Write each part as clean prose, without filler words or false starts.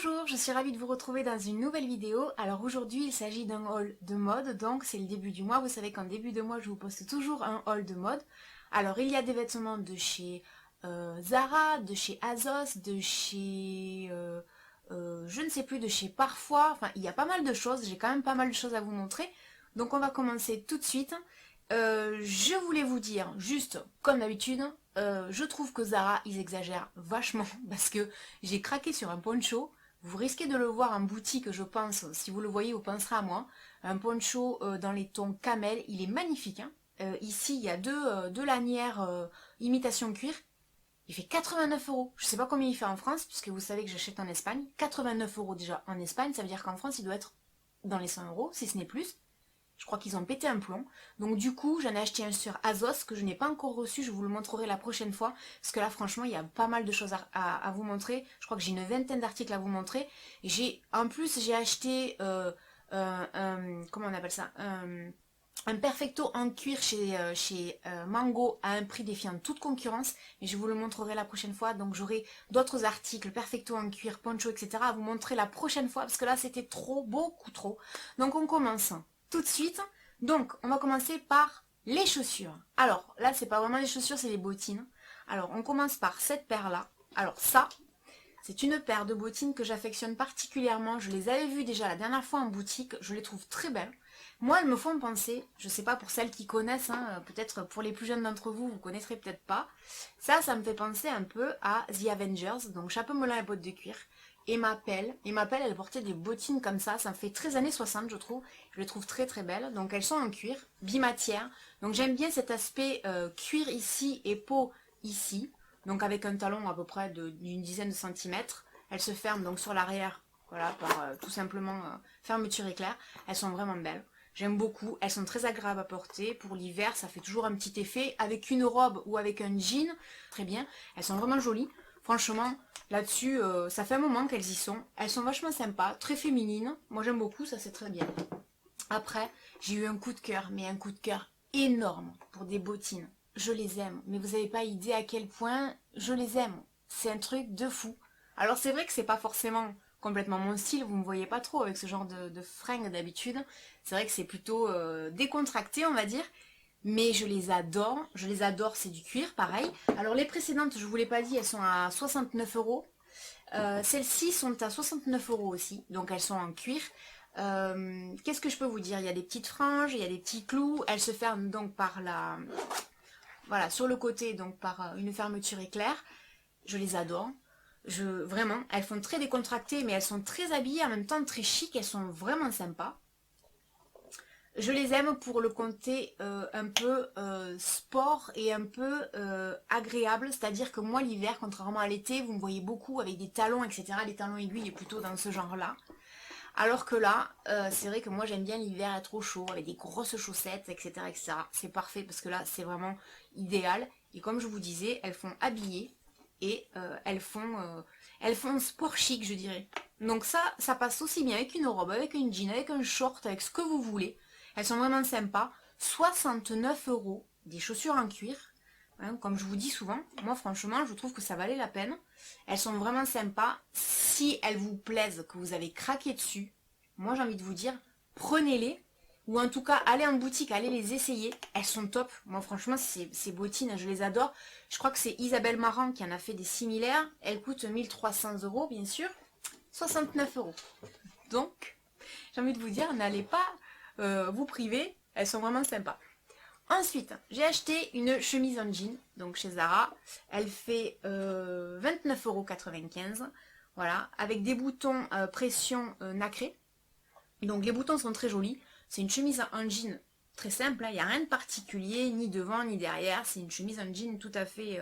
Bonjour, je suis ravie de vous retrouver dans une nouvelle vidéo. Alors aujourd'hui il s'agit d'un haul de mode, donc c'est le début du mois. Vous savez qu'en début de mois je vous poste toujours un haul de mode. Alors il y a des vêtements de chez Zara, de chez Azos, de chez je ne sais plus, de chez Parfois. Enfin il y a pas mal de choses, j'ai quand même pas mal de choses à vous montrer. Donc on va commencer tout de suite. Je voulais vous dire, juste comme d'habitude, je trouve que Zara, ils exagèrent vachement parce que j'ai craqué sur un poncho. Vous risquez de le voir en boutique, je pense. Si vous le voyez, vous penserez à moi. Un poncho dans les tons camel, il est magnifique, hein. Ici, il y a deux lanières imitation cuir. Il fait 89 euros. Je sais pas combien il fait en France, puisque vous savez que j'achète en Espagne. 89 euros déjà en Espagne, ça veut dire qu'en France, il doit être dans les 100 euros, si ce n'est plus. Je crois qu'ils ont pété un plomb. Donc du coup, j'en ai acheté un sur Azos que je n'ai pas encore reçu. Je vous le montrerai la prochaine fois. Parce que là, franchement, il y a pas mal de choses à vous montrer. Je crois que j'ai une vingtaine d'articles à vous montrer. En plus, j'ai acheté, comment on appelle ça, un perfecto en cuir chez Mango à un prix défiant toute concurrence. Et je vous le montrerai la prochaine fois. Donc j'aurai d'autres articles, perfecto en cuir, poncho, etc. à vous montrer la prochaine fois. Parce que là, c'était trop, beaucoup trop. Donc on commence tout de suite. Donc, on va commencer par les chaussures. Alors, là, c'est pas vraiment les chaussures, c'est les bottines. Alors, on commence par cette paire-là. Alors, ça, c'est une paire de bottines que j'affectionne particulièrement. Je les avais vues déjà la dernière fois en boutique. Je les trouve très belles. Moi, elles me font penser, je sais pas pour celles qui connaissent, hein, peut-être pour les plus jeunes d'entre vous, vous connaîtrez peut-être pas. Ça me fait penser un peu à The Avengers, donc chapeau melon et bottes de cuir. Et ma pelle, elle portait des bottines comme ça me fait très années 60 je trouve. Je les trouve très très belles. Donc elles sont en cuir, bimatière. Donc j'aime bien cet aspect cuir ici et peau ici. Donc avec un talon à peu près d'une dizaine de centimètres. Elles se ferment donc sur l'arrière, voilà, par tout simplement fermeture éclair. Elles sont vraiment belles. J'aime beaucoup, elles sont très agréables à porter. Pour l'hiver, ça fait toujours un petit effet. Avec une robe ou avec un jean, très bien. Elles sont vraiment jolies. Franchement, là-dessus, ça fait un moment qu'elles y sont. Elles sont vachement sympas, très féminines. Moi, j'aime beaucoup, ça c'est très bien. Après, j'ai eu un coup de cœur, mais un coup de cœur énorme pour des bottines. Je les aime, mais vous n'avez pas idée à quel point je les aime. C'est un truc de fou. Alors c'est vrai que c'est pas forcément complètement mon style, vous me voyez pas trop avec ce genre de fringues d'habitude. C'est vrai que c'est plutôt décontracté, on va dire. Mais je les adore, c'est du cuir, pareil. Alors les précédentes, je vous l'ai pas dit, elles sont à 69 euros. Celles-ci sont à 69 euros aussi, donc elles sont en cuir. Qu'est-ce que je peux vous dire? Il y a des petites franges, il y a des petits clous, elles se ferment donc par la... Voilà, sur le côté, donc par une fermeture éclair. Je les adore. Vraiment, elles font très décontractées, mais elles sont très habillées, en même temps très chic, elles sont vraiment sympas. Je les aime pour le côté un peu sport et un peu agréable, c'est-à-dire que moi l'hiver, contrairement à l'été, vous me voyez beaucoup avec des talons, etc. Les talons aiguilles est plutôt dans ce genre-là. Alors que là, c'est vrai que moi j'aime bien l'hiver être au chaud, avec des grosses chaussettes, etc. etc. C'est parfait parce que là c'est vraiment idéal. Et comme je vous disais, elles font habiller et elles font sport chic, je dirais. Donc ça passe aussi bien avec une robe, avec un jean, avec un short, avec ce que vous voulez. Elles sont vraiment sympas. 69 euros, des chaussures en cuir. Hein, comme je vous dis souvent, moi franchement, je trouve que ça valait la peine. Elles sont vraiment sympas. Si elles vous plaisent, que vous avez craqué dessus, moi j'ai envie de vous dire, prenez-les. Ou en tout cas, allez en boutique, allez les essayer. Elles sont top. Moi franchement, ces bottines, je les adore. Je crois que c'est Isabelle Marant qui en a fait des similaires. Elles coûtent 1300 euros, bien sûr. 69 euros. Donc, j'ai envie de vous dire, n'allez pas vous priver, elles sont vraiment sympas. Ensuite, j'ai acheté une chemise en jean, donc chez Zara. Elle fait 29,95 €. Voilà, avec des boutons pression nacré. Donc les boutons sont très jolis. C'est une chemise en jean très simple, il n'y a rien de particulier, ni devant ni derrière. C'est une chemise en jean tout à fait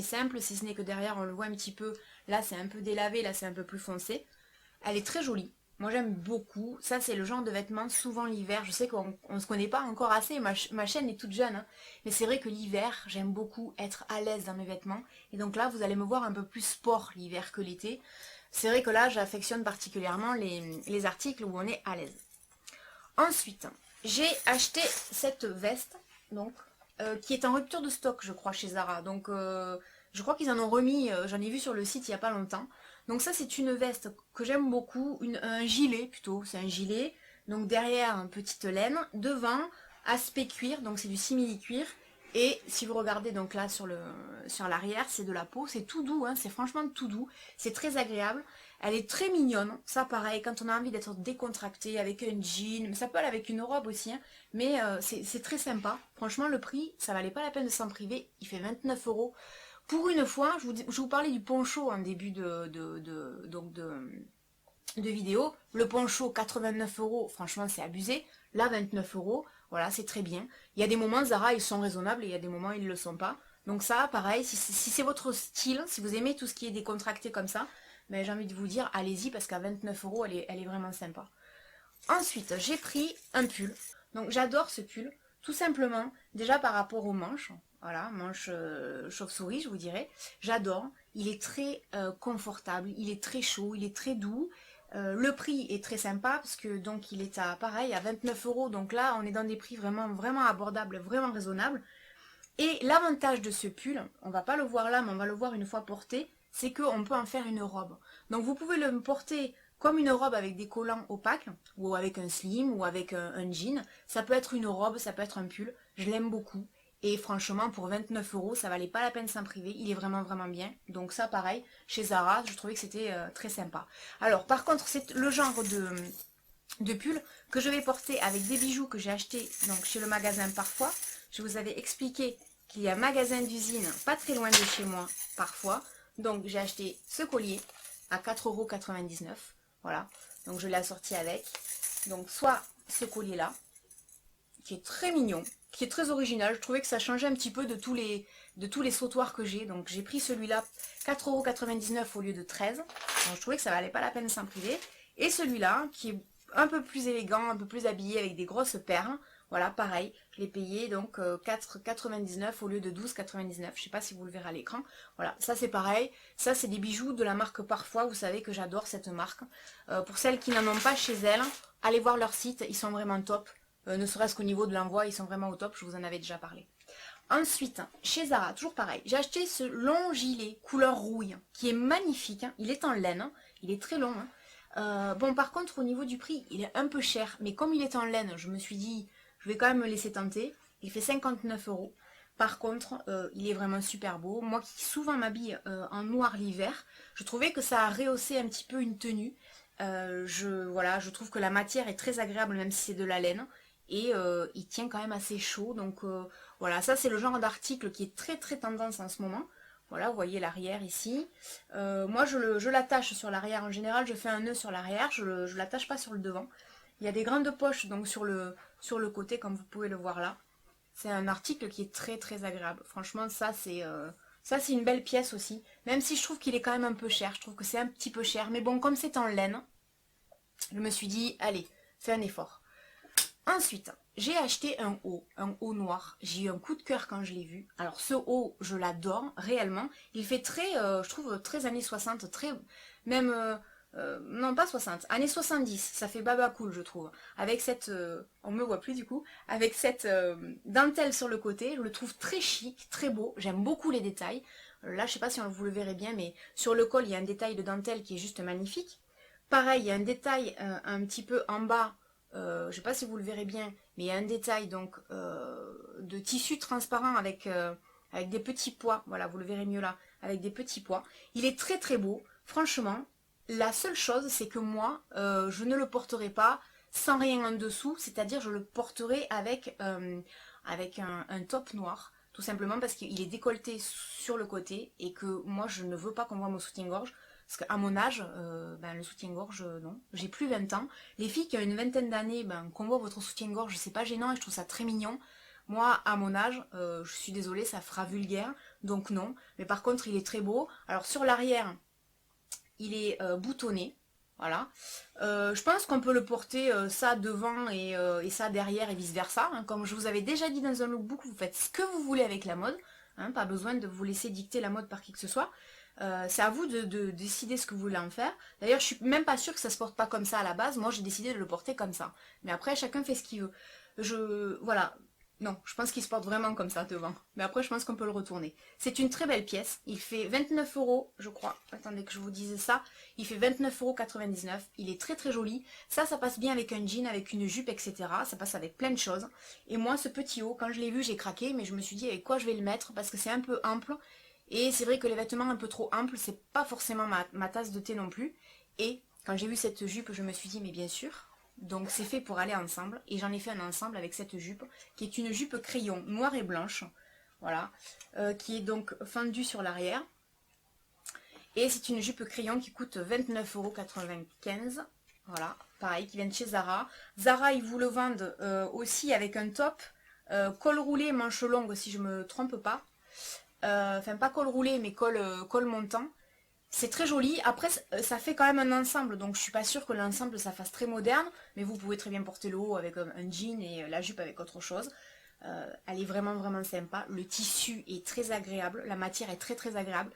simple, si ce n'est que derrière on le voit un petit peu. Là c'est un peu délavé, là c'est un peu plus foncé. Elle est très jolie. Moi j'aime beaucoup, ça c'est le genre de vêtements souvent l'hiver, je sais qu'on ne se connaît pas encore assez, ma chaîne est toute jeune, hein. Mais c'est vrai que l'hiver j'aime beaucoup être à l'aise dans mes vêtements, et donc là vous allez me voir un peu plus sport l'hiver que l'été. C'est vrai que là j'affectionne particulièrement les articles où on est à l'aise. Ensuite, j'ai acheté cette veste, donc, qui est en rupture de stock je crois chez Zara, donc je crois qu'ils en ont remis, j'en ai vu sur le site il n'y a pas longtemps. Donc ça c'est une veste que j'aime beaucoup, un gilet plutôt, c'est un gilet. Donc derrière une petite laine, devant aspect cuir, donc c'est du simili cuir. Et si vous regardez donc là sur l'arrière, c'est de la peau, c'est tout doux, hein, c'est franchement tout doux, c'est très agréable. Elle est très mignonne, ça pareil, quand on a envie d'être décontracté avec un jean, ça peut aller avec une robe aussi, hein, mais c'est très sympa. Franchement le prix, ça valait pas la peine de s'en priver, il fait 29 euros. Pour une fois, je vous parlais du poncho en début de vidéo. Le poncho, 89 euros, franchement c'est abusé. Là, 29 euros, voilà, c'est très bien. Il y a des moments, Zara, ils sont raisonnables et il y a des moments, ils ne le sont pas. Donc ça, pareil, si c'est votre style, si vous aimez tout ce qui est décontracté comme ça, ben, j'ai envie de vous dire, allez-y, parce qu'à 29 euros, elle est vraiment sympa. Ensuite, j'ai pris un pull. Donc j'adore ce pull, tout simplement, déjà par rapport aux manches. Voilà, manches chauve-souris, je vous dirais. J'adore. Il est très confortable, il est très chaud, il est très doux. Le prix est très sympa parce que donc il est à pareil à 29 euros. Donc là, on est dans des prix vraiment, vraiment abordables, vraiment raisonnables. Et l'avantage de ce pull, on va pas le voir là, mais on va le voir une fois porté, c'est qu'on peut en faire une robe. Donc vous pouvez le porter comme une robe avec des collants opaques, ou avec un slim, ou avec un jean. Ça peut être une robe, ça peut être un pull. Je l'aime beaucoup. Et franchement, pour 29 euros, ça valait pas la peine de s'en priver. Il est vraiment, vraiment bien. Donc ça, pareil, chez Zara, je trouvais que c'était très sympa. Alors, par contre, c'est le genre de pull que je vais porter avec des bijoux que j'ai achetés donc, chez le magasin Parfois. Je vous avais expliqué qu'il y a un magasin d'usine pas très loin de chez moi, Parfois. Donc, j'ai acheté ce collier à 4,99 €. Voilà, donc je l'ai assorti avec. Donc soit ce collier-là, qui est très mignon, qui est très original. Je trouvais que ça changeait un petit peu de tous les sautoirs que j'ai. Donc j'ai pris celui-là 4,99 € au lieu de 13. Donc je trouvais que ça valait pas la peine de s'en priver. Et celui-là, qui est un peu plus élégant, un peu plus habillé avec des grosses perles. Voilà, pareil, je l'ai payé donc 4,99 € au lieu de 12,99 €. Je sais pas si vous le verrez à l'écran. Voilà, ça c'est pareil. Ça c'est des bijoux de la marque Parfois. Vous savez que j'adore cette marque. Pour celles qui n'en ont pas chez elles, allez voir leur site, ils sont vraiment top. Ne serait-ce qu'au niveau de l'envoi, ils sont vraiment au top. Je vous en avais déjà parlé. Ensuite, chez Zara, toujours pareil, j'ai acheté ce long gilet couleur rouille, qui est magnifique. Hein. Il est en laine, hein. Il est très long. Hein. Bon, par contre, au niveau du prix, il est un peu cher. Mais comme il est en laine, je me suis dit, je vais quand même me laisser tenter. Il fait 59 €. Par contre, il est vraiment super beau. Moi qui souvent m'habille en noir l'hiver, je trouvais que ça a rehaussé un petit peu une tenue. Voilà, je trouve que la matière est très agréable, même si c'est de la laine. Et il tient quand même assez chaud. Donc voilà, ça c'est le genre d'article qui est très très tendance en ce moment. Voilà, vous voyez l'arrière ici. Moi je l'attache sur l'arrière. En général, je fais un nœud sur l'arrière, je ne l'attache pas sur le devant. Il y a des grandes poches donc sur le côté, comme vous pouvez le voir là. C'est un article qui est très très agréable. Franchement, ça c'est une belle pièce aussi. Même si je trouve qu'il est quand même un peu cher. Je trouve que c'est un petit peu cher. Mais bon, comme c'est en laine, je me suis dit, allez, fais un effort. Ensuite, j'ai acheté un haut noir. J'ai eu un coup de cœur quand je l'ai vu. Alors ce haut, je l'adore réellement. Il fait très, je trouve, très années 60, très, même, non pas 60, années 70. Ça fait baba cool, je trouve. Avec cette, on me voit plus du coup, avec cette dentelle sur le côté. Je le trouve très chic, très beau. J'aime beaucoup les détails. Là, je sais pas si vous le verrez bien, mais sur le col, il y a un détail de dentelle qui est juste magnifique. Pareil, il y a un détail un petit peu en bas. Je ne sais pas si vous le verrez bien, mais il y a un détail donc de tissu transparent avec des petits pois. Voilà, vous le verrez mieux là, avec des petits pois. Il est très très beau. Franchement, la seule chose, c'est que moi, je ne le porterai pas sans rien en dessous. C'est-à-dire, je le porterai avec un top noir. Tout simplement parce qu'il est décolleté sur le côté et que moi, je ne veux pas qu'on voit mon soutien-gorge. Parce qu'à mon âge, le soutien-gorge, non. J'ai plus 20 ans. Les filles qui ont une vingtaine d'années, qu'on voit votre soutien-gorge, c'est pas gênant et je trouve ça très mignon. Moi, à mon âge, je suis désolée, ça fera vulgaire, donc non. Mais par contre, il est très beau. Alors sur l'arrière, il est boutonné. Voilà. Je pense qu'on peut le porter ça devant et ça derrière et vice versa. Hein. Comme je vous avais déjà dit dans un lookbook, vous faites ce que vous voulez avec la mode. Hein, pas besoin de vous laisser dicter la mode par qui que ce soit. C'est à vous de décider ce que vous voulez en faire. D'ailleurs, je suis même pas sûre que ça se porte pas comme ça à la base. Moi, j'ai décidé de le porter comme ça. Mais après, chacun fait ce qu'il veut. Voilà. Non, je pense qu'il se porte vraiment comme ça devant. Mais après, je pense qu'on peut le retourner. C'est une très belle pièce. Il fait 29 euros, je crois. Attendez que je vous dise ça. Il fait 29,99 €. Il est très très joli. Ça passe bien avec un jean, avec une jupe, etc. Ça passe avec plein de choses. Et moi, ce petit haut, quand je l'ai vu, j'ai craqué. Mais je me suis dit avec quoi je vais le mettre parce que c'est un peu ample. Et c'est vrai que les vêtements un peu trop amples, c'est pas forcément ma tasse de thé non plus. Et quand j'ai vu cette jupe, je me suis dit, mais bien sûr. Donc c'est fait pour aller ensemble. Et j'en ai fait un ensemble avec cette jupe, qui est une jupe crayon noire et blanche. Voilà. Qui est donc fendue sur l'arrière. Et c'est une jupe crayon qui coûte 29,95 €. Voilà. Pareil, qui vient de chez Zara. Zara, ils vous le vendent aussi avec un top. Col roulé, manche longue, si je me trompe pas. Enfin, pas col roulé, mais col montant. C'est très joli. Après, ça fait quand même un ensemble, donc je suis pas sûre que l'ensemble ça fasse très moderne, mais vous pouvez très bien porter le haut avec un jean et la jupe avec autre chose. Elle est vraiment vraiment sympa. Le tissu est très agréable, la matière est très très agréable.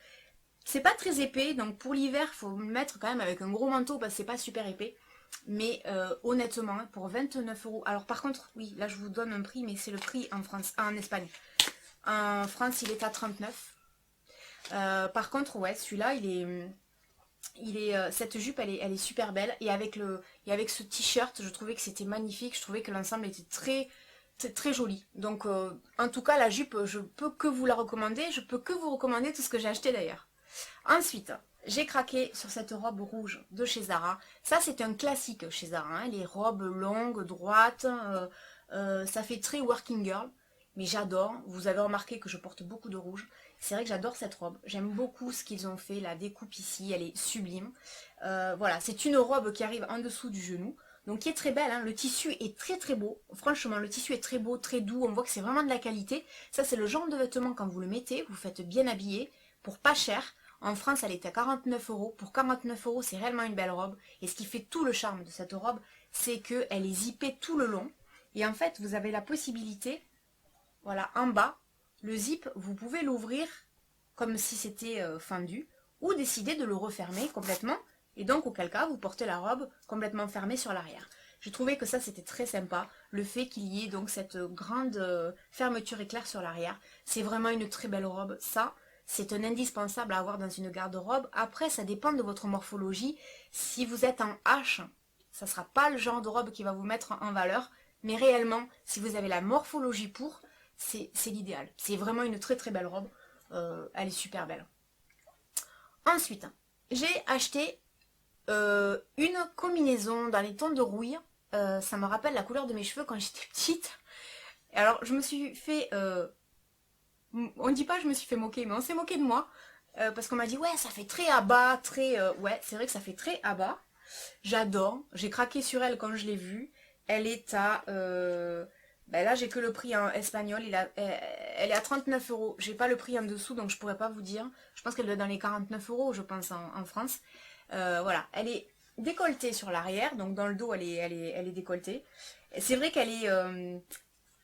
C'est pas très épais, donc pour l'hiver, il faut le mettre quand même avec un gros manteau parce que c'est pas super épais. Mais honnêtement, pour 29 euros. Alors par contre, oui, là je vous donne un prix, mais c'est le prix en France, en Espagne. En France, il est à 39. Par contre, ouais, celui-là, cette jupe, elle est super belle. Et avec ce t-shirt, je trouvais que c'était magnifique. Je trouvais que l'ensemble était très, très, très joli. Donc, en tout cas, la jupe, je peux que vous la recommander. Je peux que vous recommander tout ce que j'ai acheté d'ailleurs. Ensuite, j'ai craqué sur cette robe rouge de chez Zara. Ça, c'est un classique chez Zara, hein. Les robes longues, droites, ça fait très working girl. Mais j'adore. Vous avez remarqué que je porte beaucoup de rouge. C'est vrai que j'adore cette robe. J'aime beaucoup ce qu'ils ont fait. La découpe ici, elle est sublime. Voilà, c'est une robe qui arrive en dessous du genou. Donc qui est très belle, hein. Le tissu est très très beau. Franchement, le tissu est très beau, très doux. On voit que c'est vraiment de la qualité. Ça, c'est le genre de vêtement quand vous le mettez, vous faites bien habillé, pour pas cher. En France, elle est à 49 euros. Pour 49 euros, c'est réellement une belle robe. Et ce qui fait tout le charme de cette robe, c'est qu'elle est zippée tout le long. Et en fait, vous avez la possibilité, voilà, en bas, le zip, vous pouvez l'ouvrir comme si c'était fendu, ou décider de le refermer complètement, et donc auquel cas, vous portez la robe complètement fermée sur l'arrière. Je trouvais que ça, c'était très sympa, le fait qu'il y ait donc cette grande fermeture éclair sur l'arrière. C'est vraiment une très belle robe, ça. C'est un indispensable à avoir dans une garde-robe. Après, ça dépend de votre morphologie. Si vous êtes en H, ça ne sera pas le genre de robe qui va vous mettre en valeur. Mais réellement, si vous avez la morphologie pour, c'est l'idéal. C'est vraiment une très très belle robe. Elle est super belle. Ensuite, j'ai acheté une combinaison dans les tons de rouille. Ça me rappelle la couleur de mes cheveux quand j'étais petite. Alors, je me suis fait... on dit pas je me suis fait moquer, mais on s'est moqué de moi. Parce qu'on m'a dit, ouais, ça fait très abat, très... ouais, c'est vrai que ça fait très abat. J'adore. J'ai craqué sur elle quand je l'ai vue. Elle est à... ben là, j'ai que le prix en espagnol. Elle est à 39 euros. J'ai pas le prix en dessous, donc je pourrais pas vous dire. Je pense qu'elle doit être dans les 49 euros, je pense, en France. Voilà. Elle est décolletée sur l'arrière. Donc dans le dos, elle est décolletée. C'est vrai qu'elle est...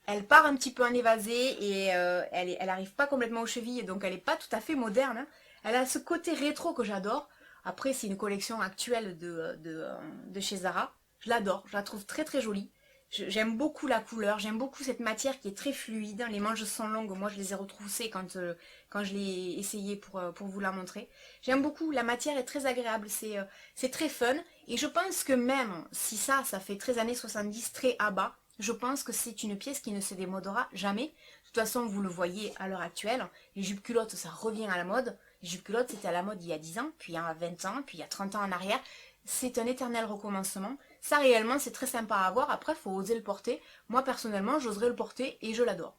elle part un petit peu en évasé et elle arrive pas complètement aux chevilles, donc elle est pas tout à fait moderne, hein. Elle a ce côté rétro que j'adore. Après, c'est une collection actuelle de chez Zara. Je l'adore, je la trouve très très jolie. J'aime beaucoup la couleur, j'aime beaucoup cette matière qui est très fluide. Les manches sont longues, moi je les ai retroussées quand je l'ai essayé pour vous la montrer. J'aime beaucoup, la matière est très agréable, c'est très fun. Et je pense que même si ça fait très années 70, très à bas, je pense que c'est une pièce qui ne se démodera jamais. De toute façon, vous le voyez à l'heure actuelle, les jupes culottes, ça revient à la mode. Les jupes culottes, c'était à la mode il y a 10 ans, puis il y a 20 ans, puis il y a 30 ans en arrière. C'est un éternel recommencement. Ça, réellement, c'est très sympa à avoir. Après, il faut oser le porter. Moi, personnellement, j'oserais le porter et je l'adore.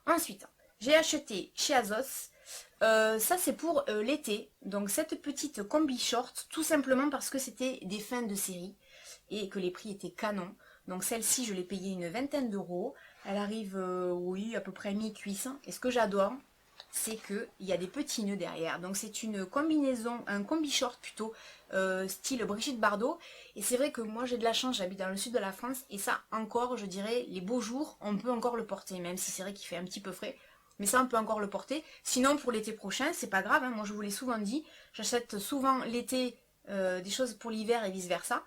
Ensuite, j'ai acheté chez Azos. Ça, c'est pour l'été. Donc, cette petite combi short, tout simplement parce que c'était des fins de série et que les prix étaient canons. Donc celle-ci, je l'ai payée une vingtaine d'euros. Elle arrive, oui, à peu près mi-cuisse. Et ce que j'adore, c'est qu'il y a des petits nœuds derrière. Donc c'est une combinaison, un combi short plutôt, style Brigitte Bardot. Et c'est vrai que moi j'ai de la chance, j'habite dans le sud de la France. Et ça encore, je dirais, les beaux jours, on peut encore le porter. Même si c'est vrai qu'il fait un petit peu frais. Mais ça, on peut encore le porter. Sinon, pour l'été prochain, c'est pas grave, hein. Moi, je vous l'ai souvent dit. J'achète souvent l'été des choses pour l'hiver et vice-versa.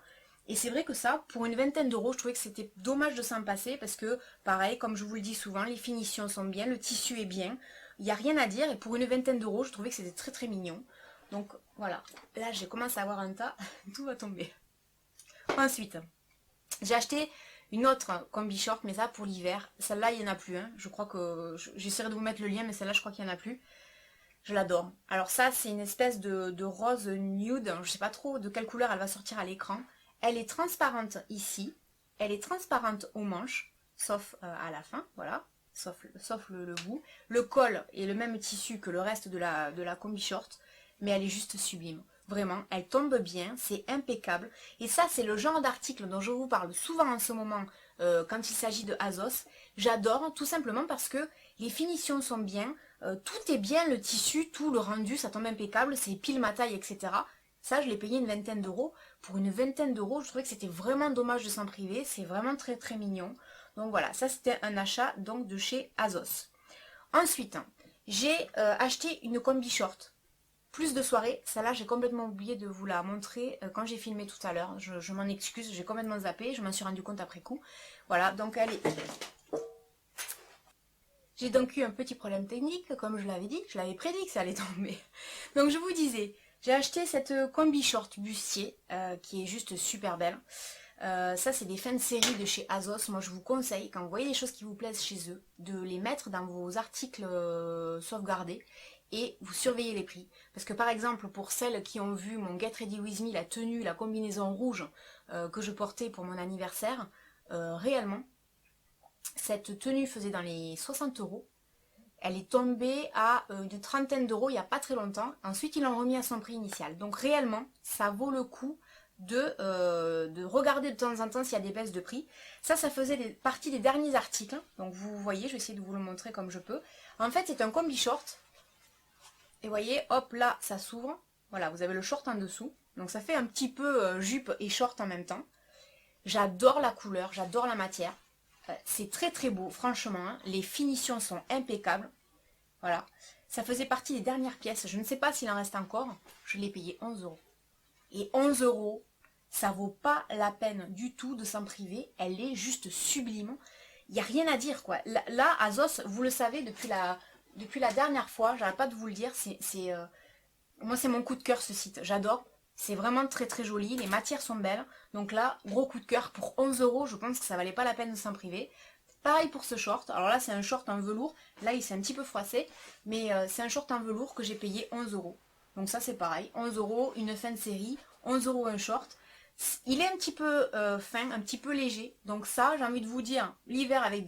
Et c'est vrai que ça, pour une vingtaine d'euros, je trouvais que c'était dommage de s'en passer parce que, pareil, comme je vous le dis souvent, les finitions sont bien, le tissu est bien. Il n'y a rien à dire et pour une vingtaine d'euros, je trouvais que c'était très très mignon. Donc voilà, là j'ai commencé à avoir un tas, tout va tomber. Ensuite, j'ai acheté une autre combi short, mais ça pour l'hiver. Celle-là, il n'y en a plus. Hein. Je crois que j'essaierai de vous mettre le lien, mais celle-là, je crois qu'il n'y en a plus. Je l'adore. Alors ça, c'est une espèce de rose nude. Je ne sais pas trop de quelle couleur elle va sortir à l'écran. Elle est transparente ici. Elle est transparente aux manches, sauf à la fin, voilà. Sauf le bout. Le col est le même tissu que le reste de la combi short, mais elle est juste sublime. Vraiment, elle tombe bien, c'est impeccable. Et ça, c'est le genre d'article dont je vous parle souvent en ce moment quand il s'agit de Azos. J'adore, tout simplement parce que les finitions sont bien, tout est bien, le tissu, tout le rendu, ça tombe impeccable, c'est pile ma taille, etc. Ça, je l'ai payé une vingtaine d'euros. Pour une vingtaine d'euros, je trouvais que c'était vraiment dommage de s'en priver. C'est vraiment très très mignon. Donc voilà, ça c'était un achat donc de chez Azos. Ensuite, j'ai acheté une combi short. Plus de soirée, celle-là j'ai complètement oublié de vous la montrer quand j'ai filmé tout à l'heure. Je m'en excuse, j'ai complètement zappé, je m'en suis rendu compte après coup. Voilà, donc elle est... J'ai donc eu un petit problème technique, comme je l'avais dit, je l'avais prédit que ça allait tomber. Donc je vous disais, j'ai acheté cette combi short bustier qui est juste super belle. Ça c'est des fins de série de chez Azos. Moi je vous conseille, quand vous voyez des choses qui vous plaisent chez eux, de les mettre dans vos articles sauvegardés et vous surveillez les prix. Parce que par exemple pour celles qui ont vu mon Get Ready With Me, la tenue, la combinaison rouge que je portais pour mon anniversaire, réellement cette tenue faisait dans les 60 euros. Elle est tombée à une trentaine d'euros il n'y a pas très longtemps. Ensuite, ils l'ont remis à son prix initial. Donc réellement, ça vaut le coup de regarder de temps en temps s'il y a des baisses de prix. Ça faisait partie des derniers articles. Donc vous voyez, je vais essayer de vous le montrer comme je peux. En fait, c'est un combi short. Et vous voyez, hop, là, ça s'ouvre. Voilà, vous avez le short en dessous. Donc ça fait un petit peu jupe et short en même temps. J'adore la couleur, j'adore la matière. C'est très très beau, franchement. Hein. Les finitions sont impeccables. Voilà. Ça faisait partie des dernières pièces. Je ne sais pas s'il en reste encore. Je l'ai payé 11 euros. Et 11 euros, ça vaut pas la peine du tout de s'en priver. Elle est juste sublime. Il n'y a rien à dire, quoi. Là, Azos, vous le savez, depuis la dernière fois, j'arrête pas de vous le dire, moi, c'est mon coup de cœur, ce site. J'adore. C'est vraiment très très joli, les matières sont belles. Donc là, gros coup de cœur, pour 11 euros, je pense que ça valait pas la peine de s'en priver. Pareil pour ce short, alors là c'est un short en velours, là il s'est un petit peu froissé, mais c'est un short en velours que j'ai payé 11 euros. Donc ça c'est pareil, 11 euros, une fin de série, 11 euros un short. Il est un petit peu fin, un petit peu léger, donc ça j'ai envie de vous dire, l'hiver avec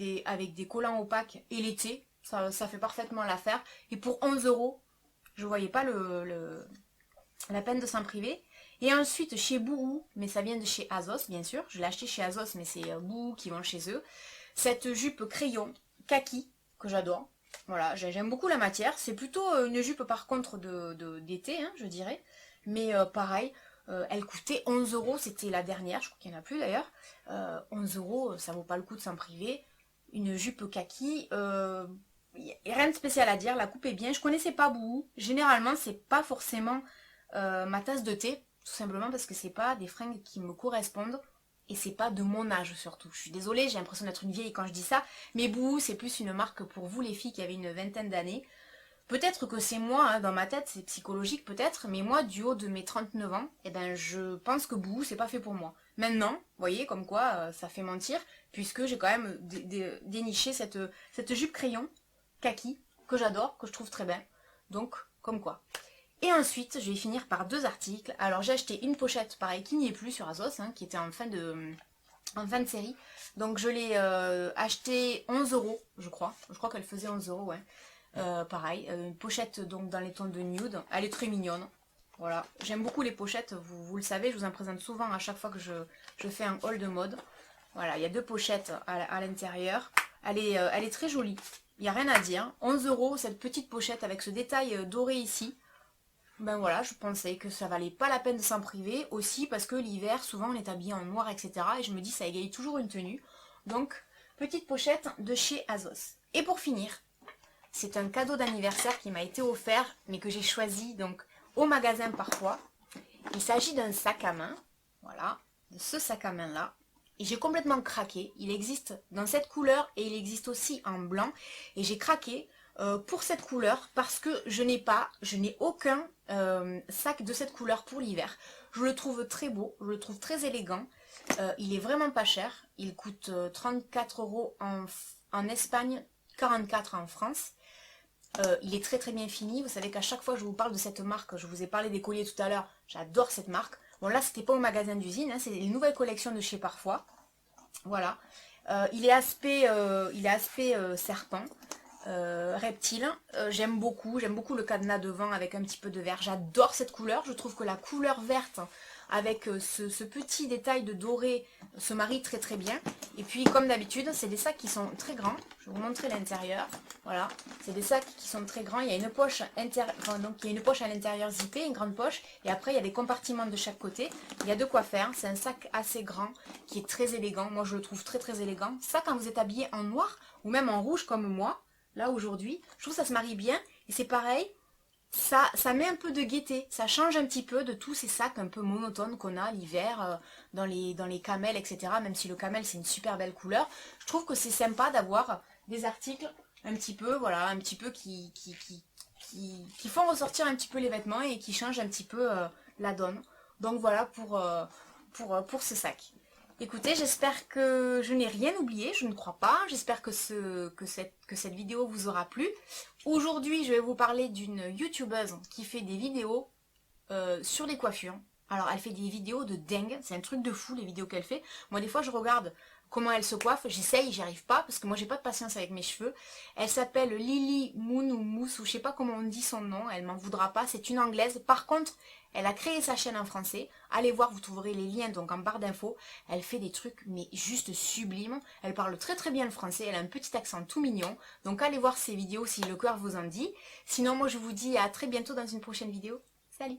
des collants opaques et l'été, ça fait parfaitement l'affaire. Et pour 11 euros, je voyais pas la peine de s'en priver. Et ensuite chez Bouhou, mais ça vient de chez Azos bien sûr, je l'ai acheté chez Azos mais c'est Bouhou qui vend chez eux, cette jupe crayon kaki que j'adore. Voilà, j'aime beaucoup la matière, c'est plutôt une jupe par contre d'été, hein, je dirais, mais pareil, elle coûtait 11 euros, c'était la dernière, je crois qu'il n'y en a plus d'ailleurs. 11 euros, ça vaut pas le coup de s'en priver. Une jupe kaki, rien de spécial à dire, la coupe est bien, je connaissais pas Bouhou, généralement c'est pas forcément ma tasse de thé, tout simplement parce que c'est pas des fringues qui me correspondent et c'est pas de mon âge surtout. Je suis désolée, j'ai l'impression d'être une vieille quand je dis ça, mais Bouhou c'est plus une marque pour vous les filles qui avez une vingtaine d'années. Peut-être que c'est moi, hein, dans ma tête, c'est psychologique peut-être, mais moi du haut de mes 39 ans, eh ben, je pense que Bouhou c'est pas fait pour moi. Maintenant, vous voyez comme quoi ça fait mentir, puisque j'ai quand même déniché cette jupe crayon kaki que j'adore, que je trouve très belle. Donc, comme quoi. Et ensuite, je vais finir par deux articles. Alors, j'ai acheté une pochette, pareil, qui n'y est plus sur Azos, hein, qui était en fin de série. Donc, je l'ai acheté 11 euros, je crois. Je crois qu'elle faisait 11 euros, ouais. Pareil, une pochette donc dans les tons de nude. Elle est très mignonne. Voilà, j'aime beaucoup les pochettes, vous le savez, je vous en présente souvent à chaque fois que je fais un haul de mode. Voilà, il y a deux pochettes à l'intérieur. Elle est très jolie, il n'y a rien à dire. 11 euros, cette petite pochette avec ce détail doré ici. Ben voilà, je pensais que ça valait pas la peine de s'en priver, aussi parce que l'hiver, souvent on est habillé en noir, etc. Et je me dis, ça égaye toujours une tenue. Donc, petite pochette de chez Azos. Et pour finir, c'est un cadeau d'anniversaire qui m'a été offert, mais que j'ai choisi donc au magasin parfois. Il s'agit d'un sac à main, voilà. de ce sac à main là. Et j'ai complètement craqué. Il existe dans cette couleur et il existe aussi en blanc. Et j'ai craqué pour cette couleur parce que je n'ai aucun sac de cette couleur pour l'hiver. Je le trouve très beau, je le trouve très élégant. Il est vraiment pas cher. Il coûte 34 € en Espagne, 44 en France. Il est très très bien fini. Vous savez qu'à chaque fois que je vous parle de cette marque, je vous ai parlé des colliers tout à l'heure, j'adore cette marque. Bon là c'était pas au magasin d'usine, hein, c'est une nouvelle collection de chez Parfois. Voilà. Il est aspect serpent, reptile. J'aime beaucoup le cadenas devant avec un petit peu de vert. J'adore cette couleur. Je trouve que la couleur verte avec ce petit détail de doré se marie très très bien. Et puis comme d'habitude, c'est des sacs qui sont très grands. Je vais vous montrer l'intérieur. Voilà, c'est des sacs qui sont très grands. Il y a une poche donc il y a une poche à l'intérieur zippée, une grande poche. Et après, il y a des compartiments de chaque côté. Il y a de quoi faire. C'est un sac assez grand qui est très élégant. Moi, je le trouve très très élégant. Ça, quand vous êtes habillé en noir ou même en rouge comme moi, là aujourd'hui, je trouve que ça se marie bien. Et c'est pareil. Ça met un peu de gaieté, ça change un petit peu de tous ces sacs un peu monotones qu'on a l'hiver dans les camels, etc. Même si le camel c'est une super belle couleur, je trouve que c'est sympa d'avoir des articles un petit peu, voilà, un petit peu qui font ressortir un petit peu les vêtements et qui changent un petit peu la donne. Donc voilà pour ce sac. Écoutez, j'espère que je n'ai rien oublié, je ne crois pas. J'espère que cette vidéo vous aura plu. Aujourd'hui, je vais vous parler d'une youtubeuse qui fait des vidéos sur les coiffures. Alors, elle fait des vidéos de dingue, c'est un truc de fou les vidéos qu'elle fait. Moi, des fois, je regarde comment elle se coiffe, j'essaye, j'y arrive pas, parce que moi, j'ai pas de patience avec mes cheveux. Elle s'appelle Lily Moon ou Mousse, ou je sais pas comment on dit son nom, elle m'en voudra pas, c'est une anglaise. Par contre, elle a créé sa chaîne en français. Allez voir, vous trouverez les liens donc en barre d'infos. Elle fait des trucs mais juste sublimes. Elle parle très très bien le français. Elle a un petit accent tout mignon. Donc allez voir ses vidéos si le cœur vous en dit. Sinon moi je vous dis à très bientôt dans une prochaine vidéo. Salut!